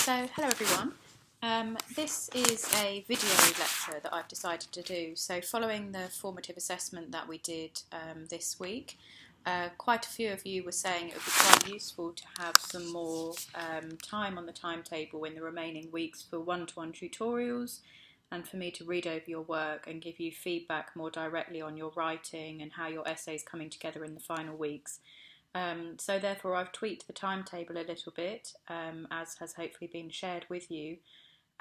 Hello everyone. This is a video lecture that I've decided to do. So following the formative assessment that we did this week, quite a few of you were saying it would be quite useful to have some more time on the timetable in the remaining weeks for one-to-one tutorials and for me to read over your work and give you feedback more directly on your writing and how your essay is coming together in the final weeks. So therefore I've tweaked the timetable a little bit, as has hopefully been shared with you,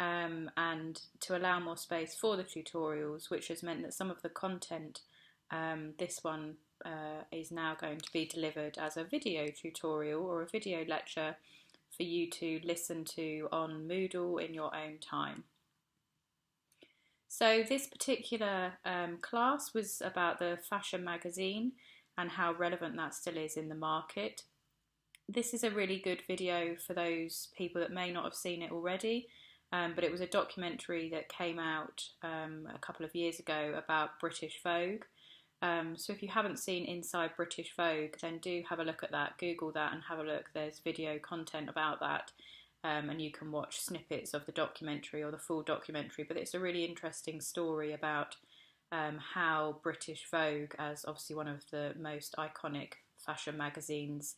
and to allow more space for the tutorials, which has meant that some of the content, this one is now going to be delivered as a video tutorial or a video lecture for you to listen to on Moodle in your own time. So this particular class was about the fashion magazine and how relevant that still is in the market. This is a really good video for those people that may not have seen it already, but it was a documentary that came out a couple of years ago about British Vogue. So if you haven't seen Inside British Vogue, then do have a look at that, Google that and have a look. There's video content about that, and you can watch snippets of the documentary or the full documentary, but it's a really interesting story about how British Vogue, as obviously one of the most iconic fashion magazines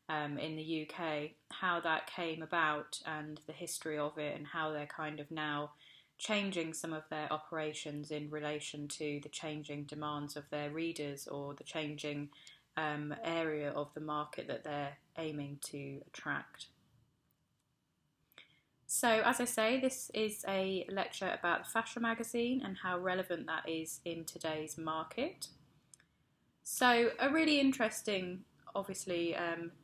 in the UK, how that came about and the history of it and how they're kind of now changing some of their operations in relation to the changing demands of their readers or the changing area of the market that they're aiming to attract. So, as I say, this is a lecture about the fashion magazine and how relevant that is in today's market. So, a really interesting, obviously,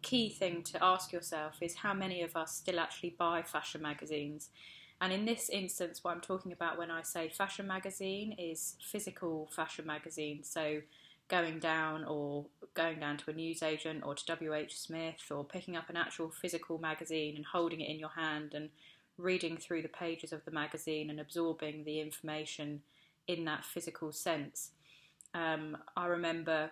key thing to ask yourself is how many of us still actually buy fashion magazines. And in this instance, what I'm talking about when I say fashion magazine is physical fashion magazine. So, going down to a newsagent or to WH Smith or picking up an actual physical magazine and holding it in your hand and reading through the pages of the magazine and absorbing the information in that physical sense. I remember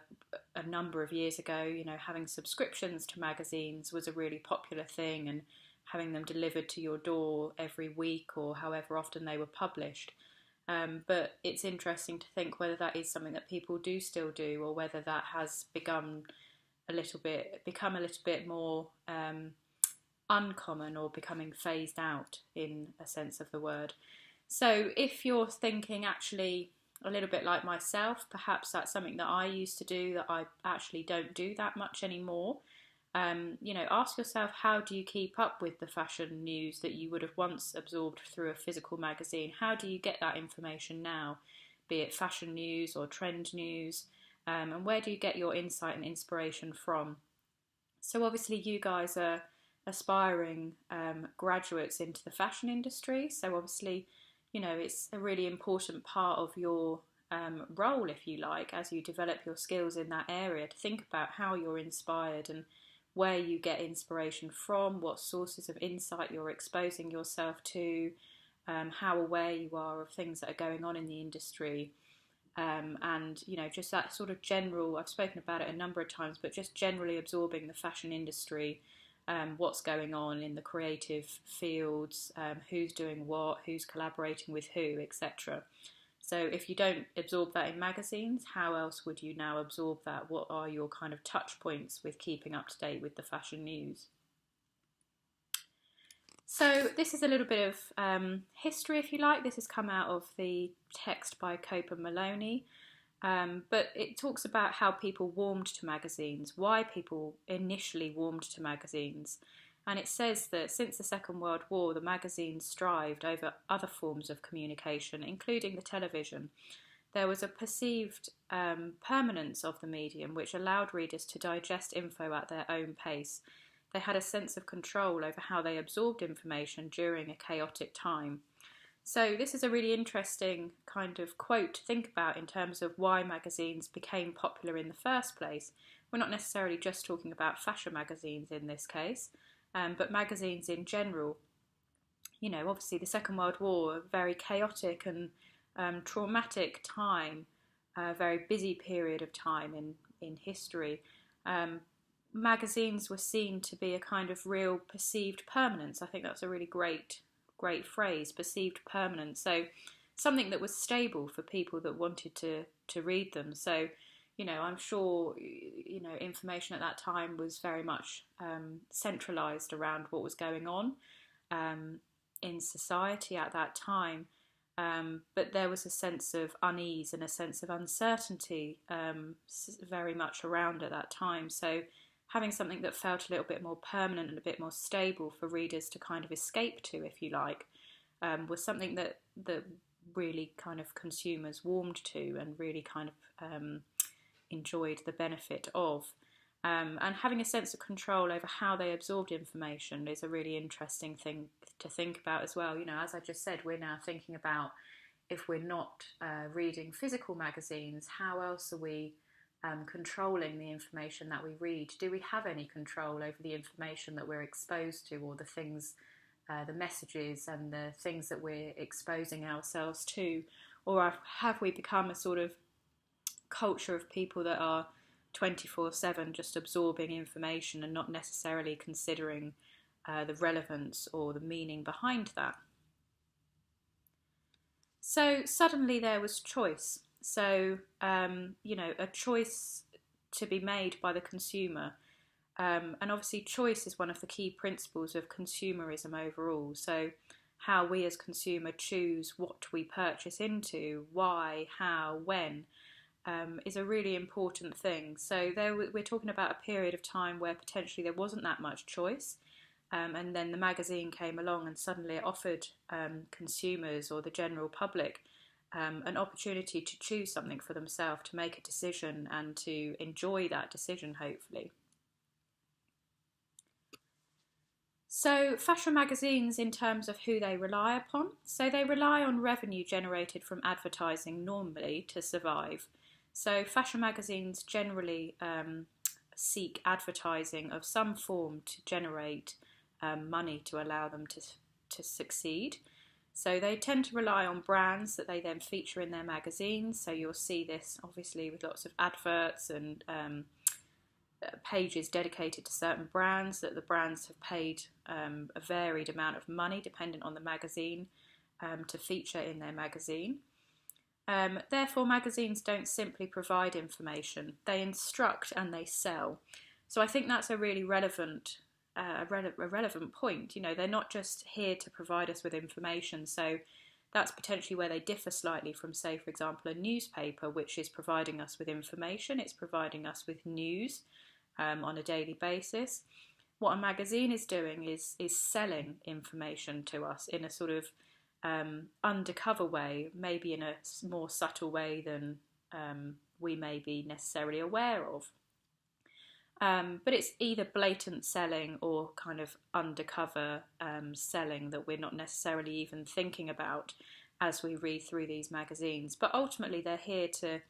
a number of years ago, having subscriptions to magazines was a really popular thing and having them delivered to your door every week or however often they were published. But it's interesting to think whether that is something that people do still do or whether that has become a little bit more uncommon or becoming phased out in a sense of the word. So if you're thinking actually a little bit like myself, perhaps that's something that I used to do that I actually don't do that much anymore. Ask yourself, how do you keep up with the fashion news that you would have once absorbed through a physical magazine? How do you get that information now, be it fashion news or trend news, and where do you get your insight and inspiration from? So obviously you guys are aspiring graduates into the fashion industry, so obviously it's a really important part of your role, if you like, as you develop your skills in that area, to think about how you're inspired and where you get inspiration from, what sources of insight you're exposing yourself to, how aware you are of things that are going on in the industry, and just that sort of general, I've spoken about it a number of times, but just generally absorbing the fashion industry, what's going on in the creative fields, who's doing what, who's collaborating with who, etc. So if you don't absorb that in magazines, how else would you now absorb that? What are your kind of touch points with keeping up to date with the fashion news? So this is a little bit of history, if you like. This has come out of the text by Cope and Maloney. But it talks about how people warmed to magazines, why people initially warmed to magazines. And it says that since the Second World War, the magazines strived over other forms of communication, including the television. There was a perceived permanence of the medium which allowed readers to digest info at their own pace. They had a sense of control over how they absorbed information during a chaotic time. So this is a really interesting kind of quote to think about in terms of why magazines became popular in the first place. We're not necessarily just talking about fashion magazines in this case, but magazines in general. Obviously the Second World War, a very chaotic and traumatic time, a very busy period of time in history. magazines were seen to be a kind of real perceived permanence. I think that's a really great phrase, perceived permanence. So something that was stable for people that wanted to read them. So, I'm sure, information at that time was very much centralised around what was going on in society at that time. But there was a sense of unease and a sense of uncertainty very much around at that time. So having something that felt a little bit more permanent and a bit more stable for readers to kind of escape to, if you like, was something that really kind of consumers warmed to and really kind of enjoyed the benefit of. And having a sense of control over how they absorbed information is a really interesting thing to think about as well. As I just said, we're now thinking about, if we're not reading physical magazines, how else are we controlling the information that we read? Do we have any control over the information that we're exposed to, or the things, the messages and the things that we're exposing ourselves to? Or have we become a sort of culture of people that are 24/7 just absorbing information and not necessarily considering the relevance or the meaning behind that? So suddenly there was choice. So, a choice to be made by the consumer. And obviously choice is one of the key principles of consumerism overall. So how we as consumer choose what we purchase into, why, how, when, is a really important thing. So we're talking about a period of time where potentially there wasn't that much choice, and then the magazine came along and suddenly it offered consumers or the general public an opportunity to choose something for themselves, to make a decision and to enjoy that decision, hopefully. So fashion magazines, in terms of who they rely upon, so they rely on revenue generated from advertising normally to survive. So fashion magazines generally seek advertising of some form to generate money to allow them to succeed. So they tend to rely on brands that they then feature in their magazines. So you'll see this obviously with lots of adverts and pages dedicated to certain brands, that the brands have paid a varied amount of money dependent on the magazine to feature in their magazine. Therefore, magazines don't simply provide information, they instruct and they sell. So I think that's a really relevant point. They're not just here to provide us with information. So that's potentially where they differ slightly from, say, for example, a newspaper, which is providing us with information. It's providing us with news on a daily basis. What a magazine is doing is selling information to us in a sort of undercover way, maybe in a more subtle way than we may be necessarily aware of. But it's either blatant selling or kind of undercover selling that we're not necessarily even thinking about as we read through these magazines. But ultimately they're here to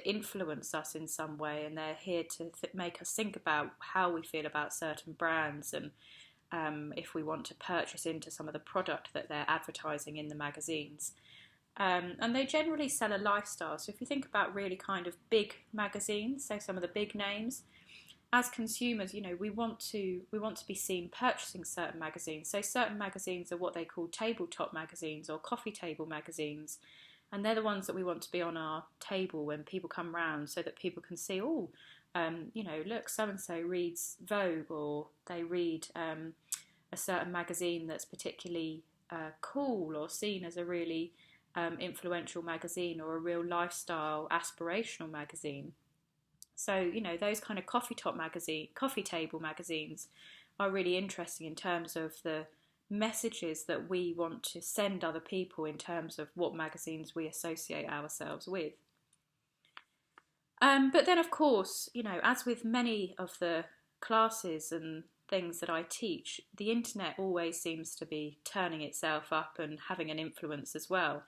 influence us in some way, and they're here to make us think about how we feel about certain brands, and if we want to purchase into some of the product that they're advertising in the magazines. And they generally sell a lifestyle. So if you think about really kind of big magazines, so some of the big names, as consumers, we want to be seen purchasing certain magazines. So certain magazines are what they call tabletop magazines or coffee table magazines. And they're the ones that we want to be on our table when people come round, so that people can see, look, so-and-so reads Vogue, or they read a certain magazine that's particularly cool, or seen as a really influential magazine, or a real lifestyle aspirational magazine. So, those kind of coffee table magazines are really interesting in terms of the messages that we want to send other people in terms of what magazines we associate ourselves with. But then, of course, as with many of the classes and things that I teach, the internet always seems to be turning itself up and having an influence as well.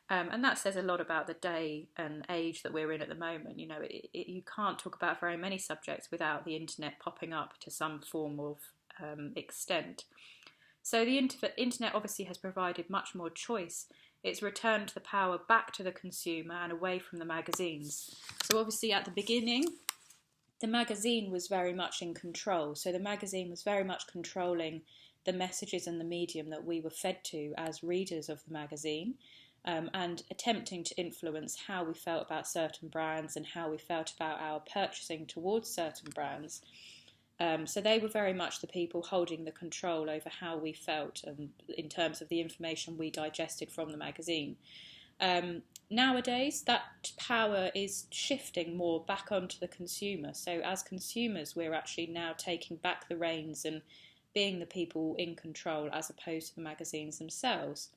And that says a lot about the day and age that we're in at the moment. You can't talk about very many subjects without the internet popping up to some form of extent. So the internet obviously has provided much more choice. It's returned the power back to the consumer and away from the magazines. So obviously at the beginning, the magazine was very much in control. So the magazine was very much controlling the messages and the medium that we were fed to as readers of the magazine, and attempting to influence how we felt about certain brands and how we felt about our purchasing towards certain brands. So they were very much the people holding the control over how we felt and in terms of the information we digested from the magazine. Nowadays, that power is shifting more back onto the consumer. So as consumers, we're actually now taking back the reins and being the people in control as opposed to the magazines themselves.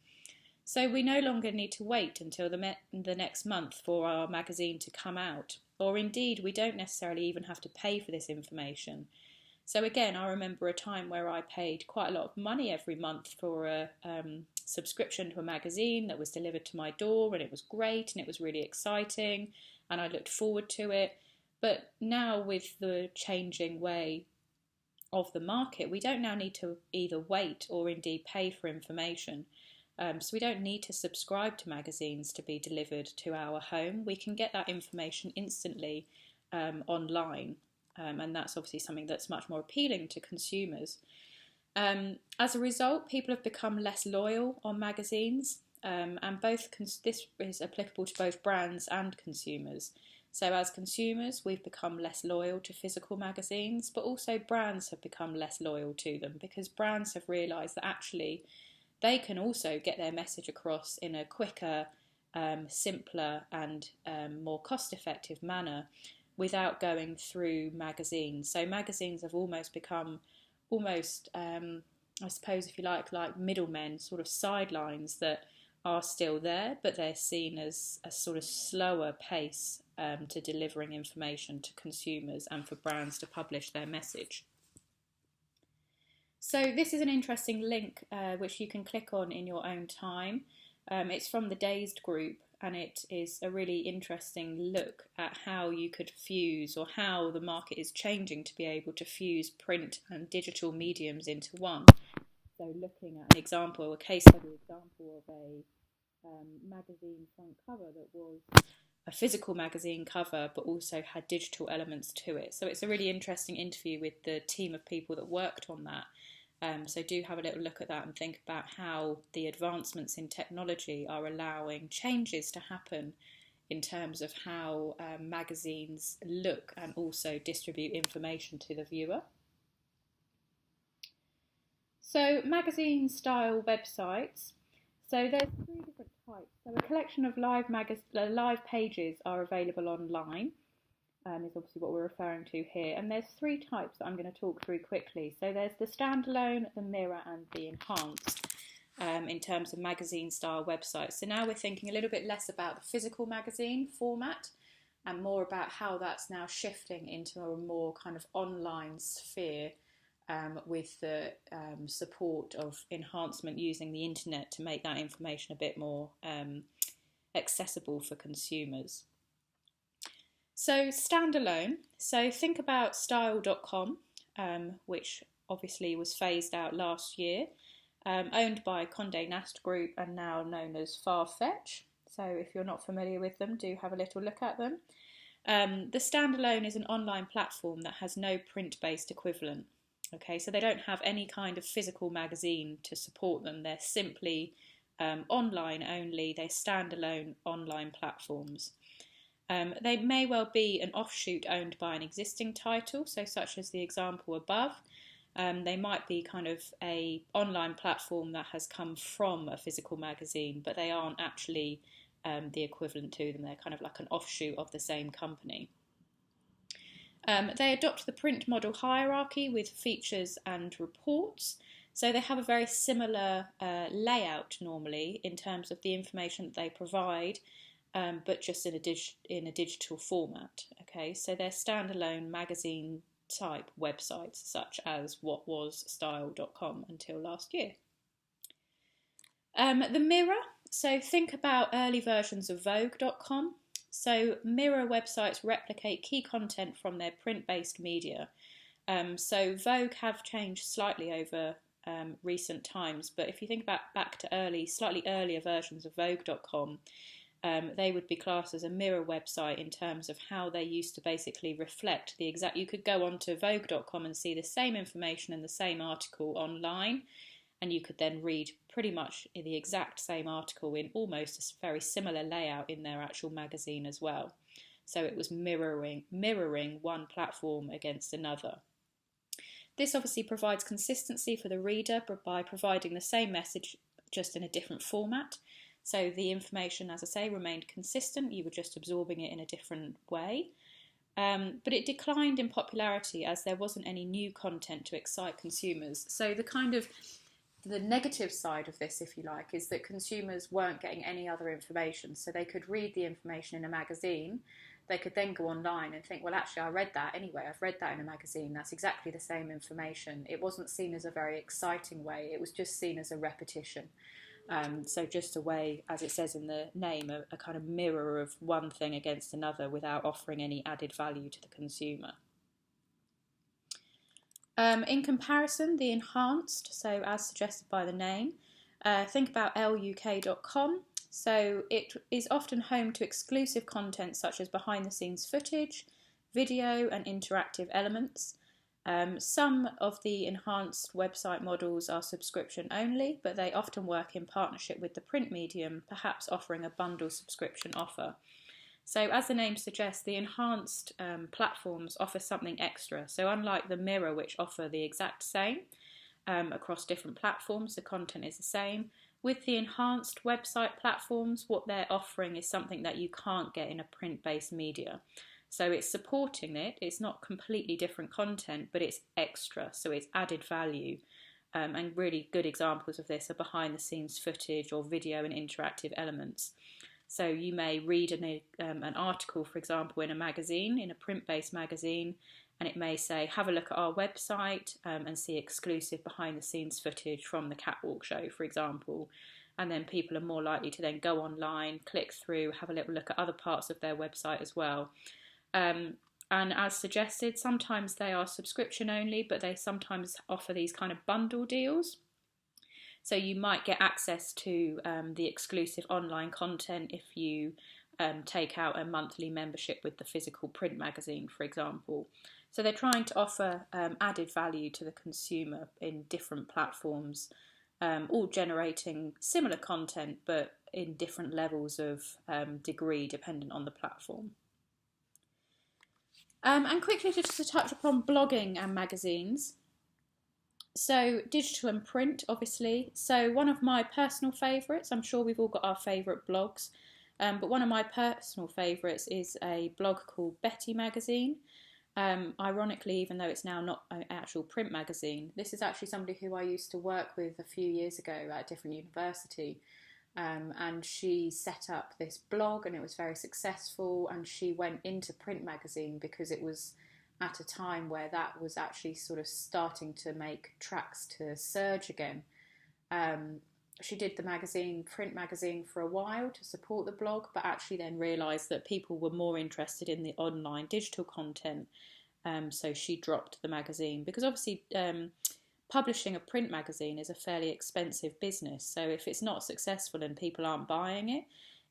So we no longer need to wait until the next month for our magazine to come out, or indeed we don't necessarily even have to pay for this information. So again, I remember a time where I paid quite a lot of money every month for a subscription to a magazine that was delivered to my door, and it was great and it was really exciting and I looked forward to it. But now with the changing way of the market, we don't now need to either wait or indeed pay for information. So we don't need to subscribe to magazines to be delivered to our home. We can get that information instantly online, and that's obviously something that's much more appealing to consumers. As a result, people have become less loyal on magazines, and this is applicable to both brands and consumers. So as consumers, we've become less loyal to physical magazines, but also brands have become less loyal to them because brands have realised that actually they can also get their message across in a quicker, simpler and more cost-effective manner without going through magazines. So magazines have almost become I suppose if you like middlemen, sort of sidelines that are still there, but they're seen as a sort of slower pace to delivering information to consumers and for brands to publish their message. So this is an interesting link which you can click on in your own time. It's from the Dazed group, and it is a really interesting look at how you could fuse, or how the market is changing to be able to fuse print and digital mediums into one. So looking at an example, a case study example of a magazine front cover that was a physical magazine cover but also had digital elements to it. So it's a really interesting interview with the team of people that worked on that. So do have a little look at that and think about how the advancements in technology are allowing changes to happen in terms of how magazines look and also distribute information to the viewer. So magazine style websites. So there's three different types. So a collection of live pages are available online. Is obviously what we're referring to here, and there's three types that I'm going to talk through quickly. So there's the standalone, the mirror and the enhanced in terms of magazine style websites. So now we're thinking a little bit less about the physical magazine format and more about how that's now shifting into a more kind of online sphere with the support of enhancement using the internet to make that information a bit more accessible for consumers. So standalone, so think about style.com, which obviously was phased out last year, owned by Condé Nast Group and now known as Farfetch. So if you're not familiar with them, do have a little look at them. The standalone is an online platform that has no print-based equivalent. Okay, so they don't have any kind of physical magazine to support them. They're simply online only. They're standalone online platforms. They may well be an offshoot owned by an existing title, so such as the example above. They might be kind of a online platform that has come from a physical magazine, but they aren't actually the equivalent to them. They're kind of like an offshoot of the same company. They adopt the print model hierarchy with features and reports. So they have a very similar layout normally in terms of the information that they provide, but just in a digital format. Okay, so they're standalone magazine type websites, such as what was style.com until last year. The mirror, so think about early versions of vogue.com. So mirror websites replicate key content from their print-based media. So Vogue have changed slightly over recent times, but if you think back to slightly earlier versions of vogue.com, they would be classed as a mirror website in terms of how they used to basically reflect the exact. You could go onto Vogue.com and see the same information in the same article online, and you could then read pretty much the exact same article in almost a very similar layout in their actual magazine as well. So it was mirroring one platform against another. This obviously provides consistency for the reader by providing the same message just in a different format. So the information, as I say, remained consistent. You were just absorbing it in a different way. But it declined in popularity as there wasn't any new content to excite consumers. So the negative side of this, if you like, is that consumers weren't getting any other information. So they could read the information in a magazine. They could then go online and think, well, actually, I read that anyway. I've read that in a magazine. That's exactly the same information. It wasn't seen as a very exciting way. It was just seen as a repetition. So just a way, as it says in the name, a kind of mirror of one thing against another without offering any added value to the consumer. In comparison, the enhanced, so as suggested by the name, think about luk.com. So it is often home to exclusive content such as behind-the-scenes footage, video and interactive elements. Some of the enhanced website models are subscription only, but they often work in partnership with the print medium, perhaps offering a bundle subscription offer. So as the name suggests, the enhanced platforms offer something extra. So unlike the Mirror, which offer the exact same across different platforms, the content is the same. With the enhanced website platforms, what they're offering is something that you can't get in a print-based media. So it's supporting it. It's not completely different content, but it's extra, so it's added value. And really good examples of this are behind-the-scenes footage or video and interactive elements. So you may read an article, for example, in a magazine, in a print-based magazine, and it may say, have a look at our website and see exclusive behind-the-scenes footage from the catwalk show, for example. And then people are more likely to then go online, click through, have a little look at other parts of their website as well. And as suggested, sometimes they are subscription only, but they sometimes offer these kind of bundle deals. So you might get access to the exclusive online content if you take out a monthly membership with the physical print magazine, for example. So they're trying to offer added value to the consumer in different platforms, all generating similar content, but in different levels of degree dependent on the platform. And quickly just to touch upon blogging and magazines. So digital and print, obviously. So one of my personal favourites, I'm sure we've all got our favourite blogs, but one of my personal favourites is a blog called Betty Magazine. Ironically, even though it's now not an actual print magazine, this is actually somebody who I used to work with a few years ago at a different university. And she set up this blog and it was very successful, and she went into print magazine because it was at a time where that was actually sort of starting to make tracks to surge again. She did the print magazine for a while to support the blog, but actually then realised that people were more interested in the online digital content. So she dropped the magazine because obviously publishing a print magazine is a fairly expensive business. So if it's not successful and people aren't buying it,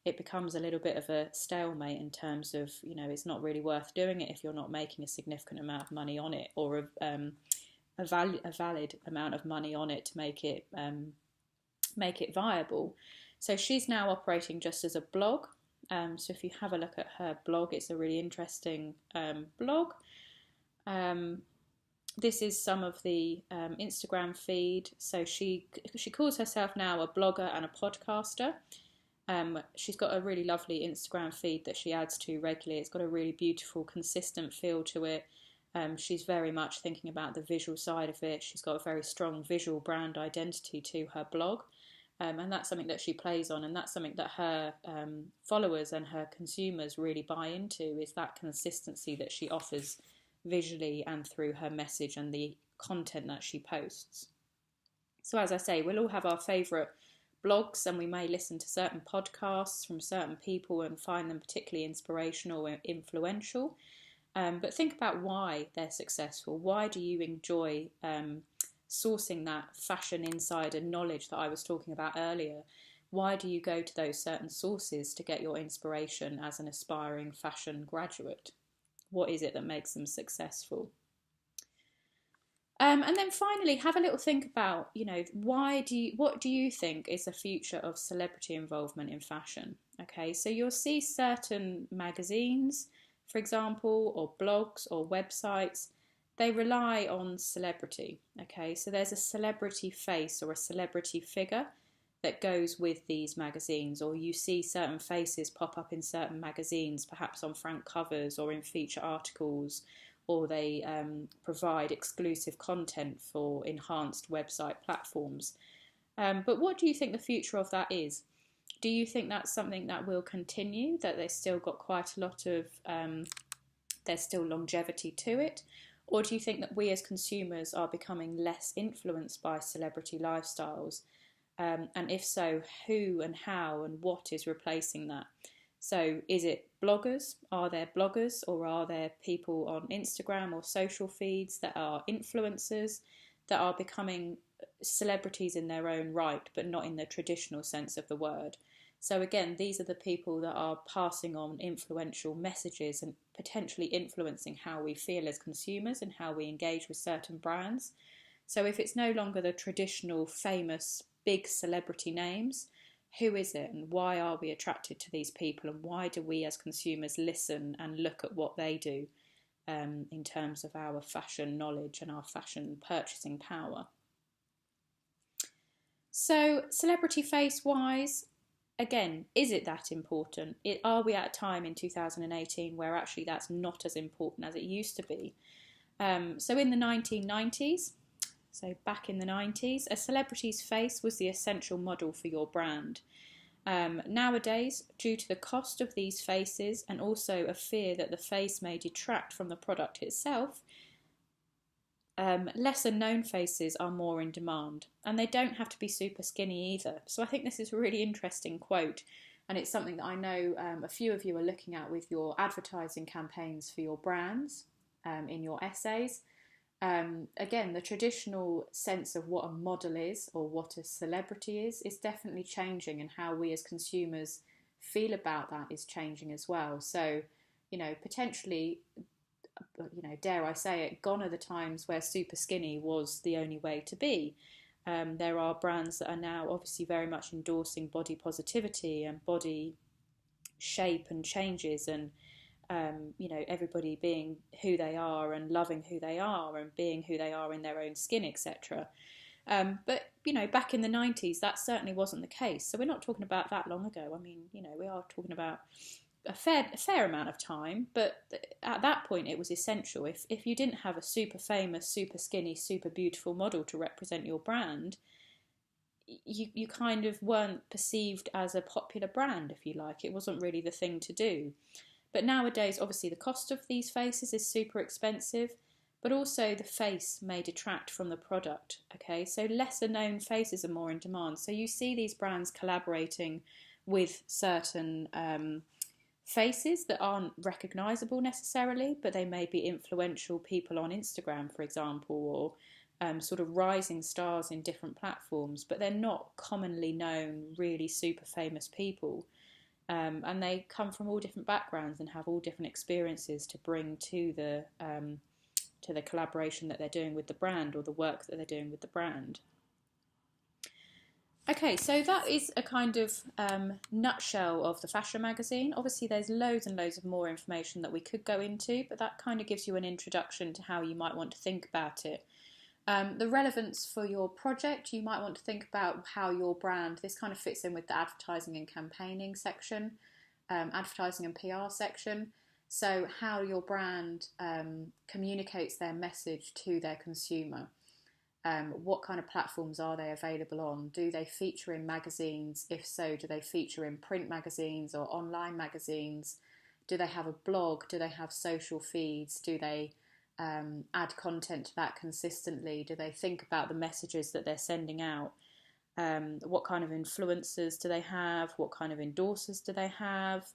it becomes a little bit of a stalemate in terms of, it's not really worth doing it if you're not making a significant amount of money on it, or a valid amount of money on it to make it viable. So she's now operating just as a blog. So if you have a look at her blog, it's a really interesting blog. This is some of the Instagram feed. So she calls herself now a blogger and a podcaster. She's got a really lovely Instagram feed that she adds to regularly. It's got a really beautiful, consistent feel to it. She's very much thinking about the visual side of it. She's got a very strong visual brand identity to her blog. And that's something that she plays on, and that's something that her followers and her consumers really buy into, is that consistency that she offers visually and through her message and the content that she posts. So as I say, we'll all have our favourite blogs, and we may listen to certain podcasts from certain people and find them particularly inspirational or influential. But think about why they're successful. Why do you enjoy sourcing that fashion insider knowledge that I was talking about earlier? Why do you go to those certain sources to get your inspiration as an aspiring fashion graduate? What is it that makes them successful? And then finally, have a little think about, what do you think is the future of celebrity involvement in fashion? Okay, so you'll see certain magazines, for example, or blogs or websites, they rely on celebrity. Okay, so there's a celebrity face or a celebrity figure that goes with these magazines, or you see certain faces pop up in certain magazines, perhaps on front covers or in feature articles, or they provide exclusive content for enhanced website platforms. But what do you think the future of that is? Do you think that's something that will continue, that there's still got quite a lot of, there's still longevity to it? Or do you think that we as consumers are becoming less influenced by celebrity lifestyles? And if so, who and how and what is replacing that? So is it bloggers? Are there bloggers, or are there people on Instagram or social feeds that are influencers that are becoming celebrities in their own right, but not in the traditional sense of the word? So again, these are the people that are passing on influential messages and potentially influencing how we feel as consumers and how we engage with certain brands. So if it's no longer the traditional famous big celebrity names, who is it, and why are we attracted to these people, and why do we as consumers listen and look at what they do in terms of our fashion knowledge and our fashion purchasing power? So celebrity face wise, again, is it that important? Are we at a time in 2018 where actually that's not as important as it used to be? So in the 1990s, so back in the 90s, a celebrity's face was the essential model for your brand. Nowadays, due to the cost of these faces and also a fear that the face may detract from the product itself, lesser known faces are more in demand, and they don't have to be super skinny either. So I think this is a really interesting quote, and it's something that I know a few of you are looking at with your advertising campaigns for your brands, in your essays. Again, the traditional sense of what a model is or what a celebrity is definitely changing, and how we as consumers feel about that is changing as well. So, potentially, dare I say it, gone are the times where super skinny was the only way to be. There are brands that are now obviously very much endorsing body positivity and body shape and changes, and everybody being who they are and loving who they are and being who they are in their own skin, etc. But back in the 90s, that certainly wasn't the case. So we're not talking about that long ago. I mean, we are talking about a fair amount of time. But at that point, it was essential. If you didn't have a super famous, super skinny, super beautiful model to represent your brand, you kind of weren't perceived as a popular brand, if you like. It wasn't really the thing to do. But nowadays, obviously, the cost of these faces is super expensive, but also the face may detract from the product. Okay, so lesser known faces are more in demand. So you see these brands collaborating with certain faces that aren't recognisable necessarily, but they may be influential people on Instagram, for example, or sort of rising stars in different platforms, but they're not commonly known, really super famous people. And they come from all different backgrounds and have all different experiences to bring to the collaboration that they're doing with the brand, or the work that they're doing with the brand. Okay, so that is a kind of nutshell of the fashion magazine. Obviously, there's loads and loads of more information that we could go into, but that kind of gives you an introduction to how you might want to think about it. The relevance for your project, you might want to think about how your brand, this kind of fits in with the advertising and campaigning section, advertising and PR section. So how your brand communicates their message to their consumer. What kind of platforms are they available on? Do they feature in magazines? If so, do they feature in print magazines or online magazines? Do they have a blog? Do they have social feeds? Do they add content to that consistently? Do they think about the messages that they're sending out? What kind of influencers do they have? What kind of endorsers do they have?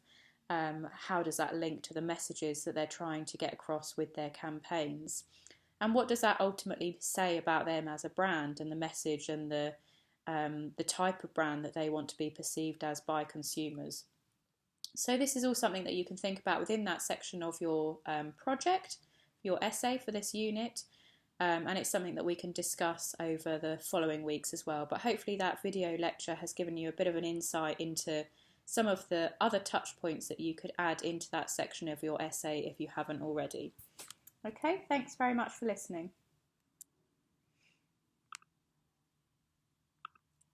How does that link to the messages that they're trying to get across with their campaigns? And what does that ultimately say about them as a brand, and the message and the the type of brand that they want to be perceived as by consumers. So this is all something that you can think about within that section of your project, your essay for this unit, and it's something that we can discuss over the following weeks as well. But hopefully that video lecture has given you a bit of an insight into some of the other touch points that you could add into that section of your essay if you haven't already. Okay, thanks very much for listening.